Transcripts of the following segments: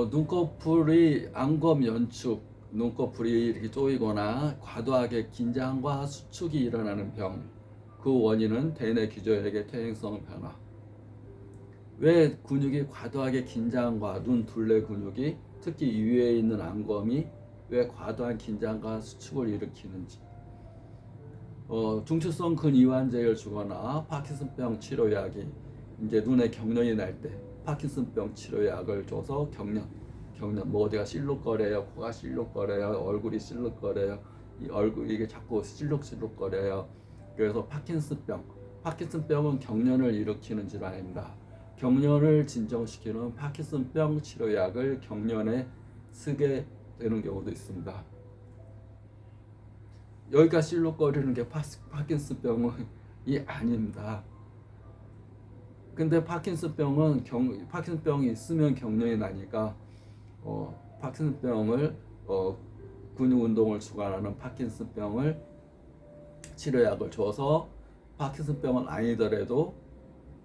눈꺼풀이 안검 연축, 눈꺼풀이 이렇게 쪼이거나 과도하게 긴장과 수축이 일어나는 병. 그 원인은 대뇌 기저혈의 퇴행성 변화. 왜 근육이 과도하게 긴장과 눈 둘레 근육이 특히 이 위에 있는 안검이 왜 과도한 긴장과 수축을 일으키는지. 중추성 근이완제를 주거나 파킨슨병 치료약이 이제 눈에 경련이 날 때 파킨슨병 치료약을 줘서 경련 뭐 어디가 실룩거려요, 코가 실룩거려요, 얼굴이 실룩거려요, 이 얼굴 이게 자꾸 실룩실룩거려요. 그래서 파킨슨병은 경련을 일으키는 질환입니다. 경련을 진정시키는 파킨슨병 치료약을 경련에 쓰게 되는 경우도 있습니다. 여기가 실룩거리는 게 파킨슨병이 아닙니다. 근데 파킨슨병이 있으면 경련이 나니까 파킨슨병을 근육 운동을 주관하는 파킨슨병을 치료약을 줘서 파킨슨병은 아니더라도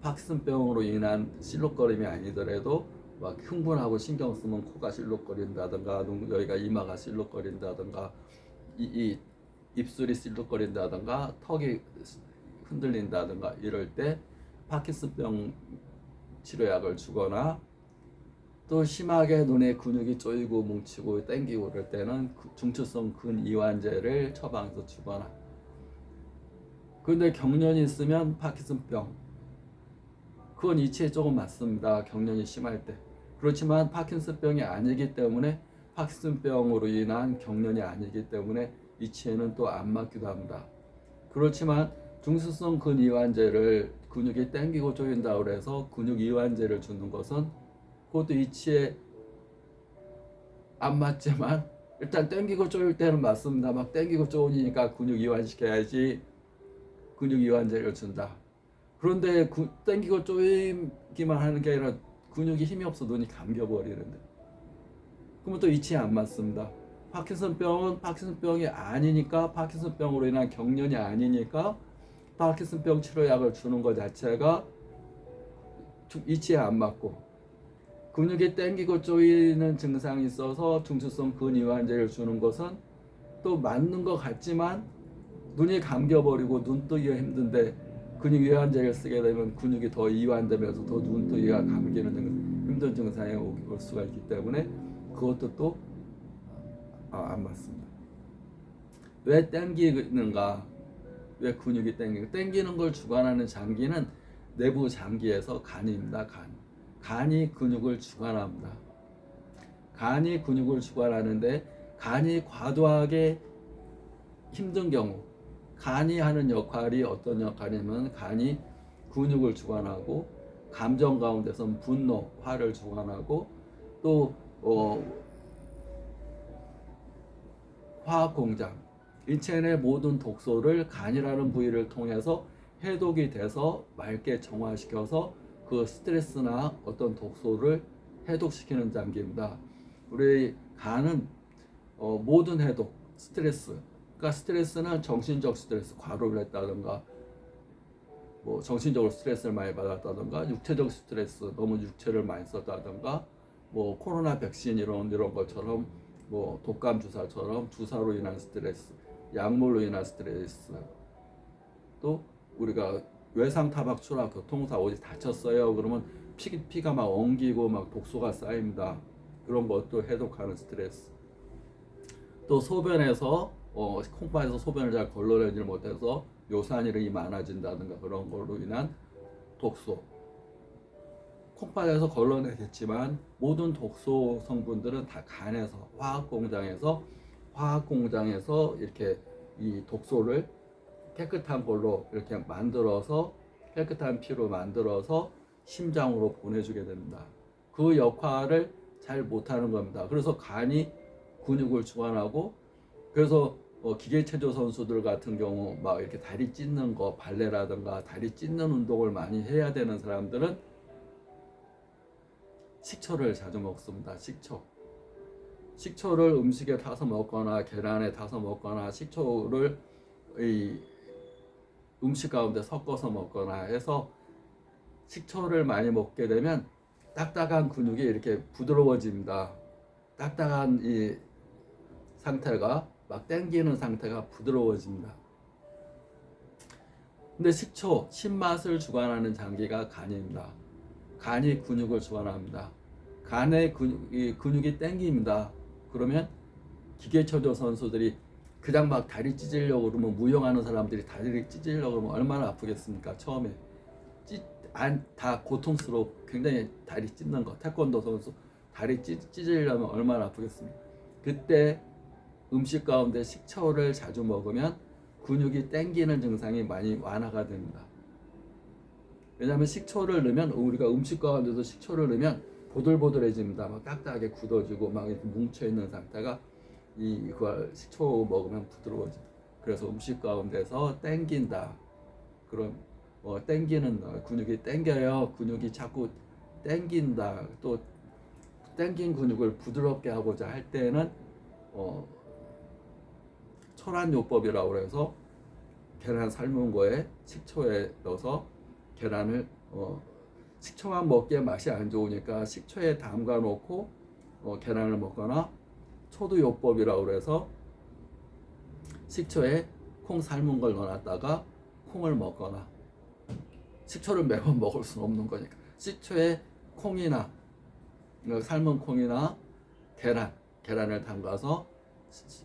파킨슨병으로 인한 실룩거림이 아니더라도 막 흥분하고 신경 쓰면 코가 실룩거린다든가 여기가 이마가 실룩거린다든가 이 입술이 실룩거린다든가 턱이 흔들린다든가 이럴 때 파킨슨병 치료약을 주거나 또 심하게 눈에 근육이 쪼이고 뭉치고 땡기고 그럴 때는 중추성 근이완제를 처방해서 주거나. 그런데 경련이 있으면 파킨슨병 그건 이치에 조금 맞습니다. 경련이 심할 때. 그렇지만 파킨슨병이 아니기 때문에 파킨슨병으로 인한 경련이 아니기 때문에 이치에는 또 안 맞기도 합니다. 그렇지만 중추성 근이완제를 근육이 땡기고 조인다고 해서 근육이완제를 주는 것은 그것도 이치에 안 맞지만 일단 땡기고 조일 때는 맞습니다. 막 땡기고 조이니까 근육 이완시켜야지 근육이완제를 준다. 그런데 땡기고 조이기만 하는 게 아니라 근육이 힘이 없어 눈이 감겨버리는데 그러면 또 이치에 안 맞습니다. 파킨슨병은 파킨슨병이 아니니까 파킨슨병으로 인한 경련이 아니니까 파킨슨병 치료약을 주는 것 자체가 이치에 안 맞고 근육이 땡기고 조이는 증상이 있어서 중추성 근이완제를 주는 것은 또 맞는 것 같지만 눈이 감겨버리고 눈뜨기가 힘든데 근육이완제를 쓰게 되면 근육이 더 이완되면서 더 눈뜨기가 감기는 힘든 증상이 올 수가 있기 때문에 그것도 또 안 맞습니다. 왜 땡기는가? 왜 근육이 땡기는 걸 주관하는 장기는 내부 장기에서 간입니다. 간이 근육을 주관합니다. 간이 근육을 주관하는데 간이 과도하게 힘든 경우 간이 하는 역할이 어떤 역할이냐면 간이 근육을 주관하고 감정 가운데선 분노, 화를 주관하고 또 화학공장 인체 내 모든 독소를 간이라는 부위를 통해서 해독이 돼서 맑게 정화시켜서 그 스트레스나 어떤 독소를 해독시키는 장기입니다. 우리 간은 모든 해독, 그러니까 스트레스는 정신적 스트레스, 과로를 했다든가 뭐 정신적으로 스트레스를 많이 받았다든가 육체적 스트레스, 너무 육체를 많이 썼다든가 뭐 코로나 백신 이런 것처럼 뭐 독감 주사처럼 주사로 인한 스트레스, 약물로 인한 스트레스, 또 우리가 외상 타박 추락 교통사 어디 다쳤어요 그러면 피가 막 엉기고 막 독소가 쌓입니다. 그런 것도 해독하는 스트레스. 또 소변에서 콩팥에서 소변을 잘 걸러내지 못해서 요산이 많아진다든가 그런 걸로 인한 독소. 콩팥에서 걸러내겠지만 모든 독소 성분들은 다 간에서 화학 공장에서 이렇게 이 독소를 깨끗한 걸로 이렇게 만들어서 깨끗한 피로 만들어서 심장으로 보내주게 됩니다. 그 역할을 잘 못하는 겁니다. 그래서 간이 근육을 주관하고 그래서 기계체조 선수들 같은 경우 막 이렇게 다리 찢는 거 발레라든가 다리 찢는 운동을 많이 해야 되는 사람들은 식초를 자주 먹습니다. 식초를 음식에 타서 먹거나 계란에 타서 먹거나 식초를 이 음식 가운데 섞어서 먹거나 해서 식초를 많이 먹게 되면 딱딱한 근육이 이렇게 부드러워집니다. 딱딱한 이 상태가 막 당기는 상태가 부드러워집니다. 근데 식초, 신맛을 주관하는 장기가 간입니다. 간이 근육을 주관합니다. 간의 근육이 당깁니다. 그러면 기계체조 선수들이 그냥 막 다리 찢으려고 그러면, 무용하는 사람들이 다리를 찢으려고 그러면 얼마나 아프겠습니까? 처음에 다 고통스럽고 굉장히 다리 찢는 거. 태권도 선수 다리 찢으려면 얼마나 아프겠습니까? 그때 음식 가운데 식초를 자주 먹으면 근육이 당기는 증상이 많이 완화가 됩니다. 왜냐하면 식초를 넣으면, 우리가 음식 가운데도 식초를 넣으면 보들보들해집니다. 막 딱딱하게 굳어지고 막 이렇게 뭉쳐 있는 상태가 이걸 식초 먹으면 부드러워져. 그래서 음식 가운데서 당긴다. 그럼 당기는 근육이 당겨요. 근육이 자꾸 당긴다. 또 당긴 근육을 부드럽게 하고자 할 때는 초란요법이라고 해서 계란 삶은 거에 식초에 넣어서 계란을 식초만 먹기에 맛이 안 좋으니까 식초에 담가 놓고 계란을 먹거나, 초두요법이라고 해서 식초에 콩 삶은 걸 넣어놨다가 콩을 먹거나, 식초를 매번 먹을 수는 없는 거니까 식초에 콩이나 삶은 콩이나 계란을 담가서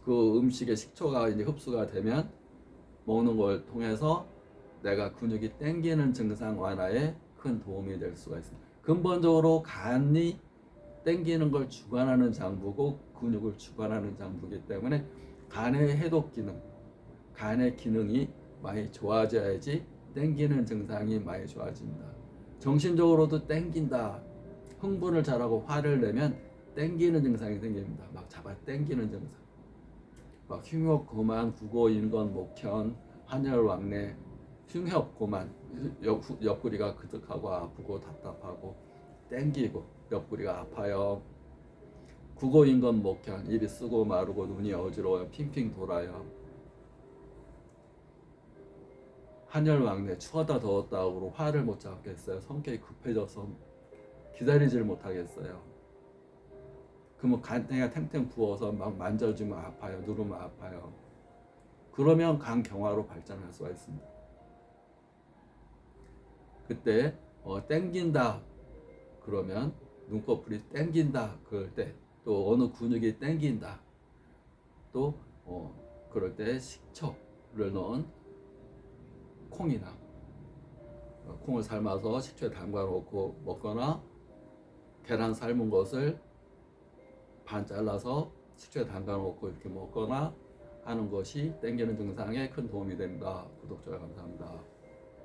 그 음식에 식초가 이제 흡수가 되면 먹는 걸 통해서 내가 근육이 당기는 증상 완화에 큰 도움이 될 수가 있습니다. 근본적으로 간이 당기는 걸 주관하는 장부고 근육을 주관하는 장부이기 때문에 간의 해독 기능, 간의 기능이 많이 좋아져야지 당기는 증상이 많이 좋아집니다. 정신적으로도 당긴다. 흥분을 잘하고 화를 내면 당기는 증상이 생깁니다. 막 잡아 당기는 증상. 막 흉욕, 고만, 구고, 인건, 목현, 환혈, 왕래, 흉협, 고만, 옆구리가 그득하고 아프고 답답하고 땡기고 옆구리가 아파요. 구고, 인건, 목현, 입이 쓰고 마르고 눈이 어지러워요. 핑핑 돌아요. 환혈, 왕래, 추웠다 더웠다 하고 화를 못 잡겠어요. 성격이 급해져서 기다리지를 못하겠어요. 그러면 간땡이가 탱탱 부어서 막 만져주면 아파요. 누르면 아파요. 그러면 간경화로 발전할 수가 있습니다. 그때 땡긴다 그러면, 눈꺼풀이 땡긴다 그럴 때, 또 어느 근육이 땡긴다, 또 그럴 때 식초를 넣은 콩이나 콩을 삶아서 식초에 담가 놓고 먹거나, 계란 삶은 것을 반 잘라서 식초에 담가 놓고 이렇게 먹거나 하는 것이 당기는 증상에 큰 도움이 됩니다. 구독, 좋아요 감사합니다.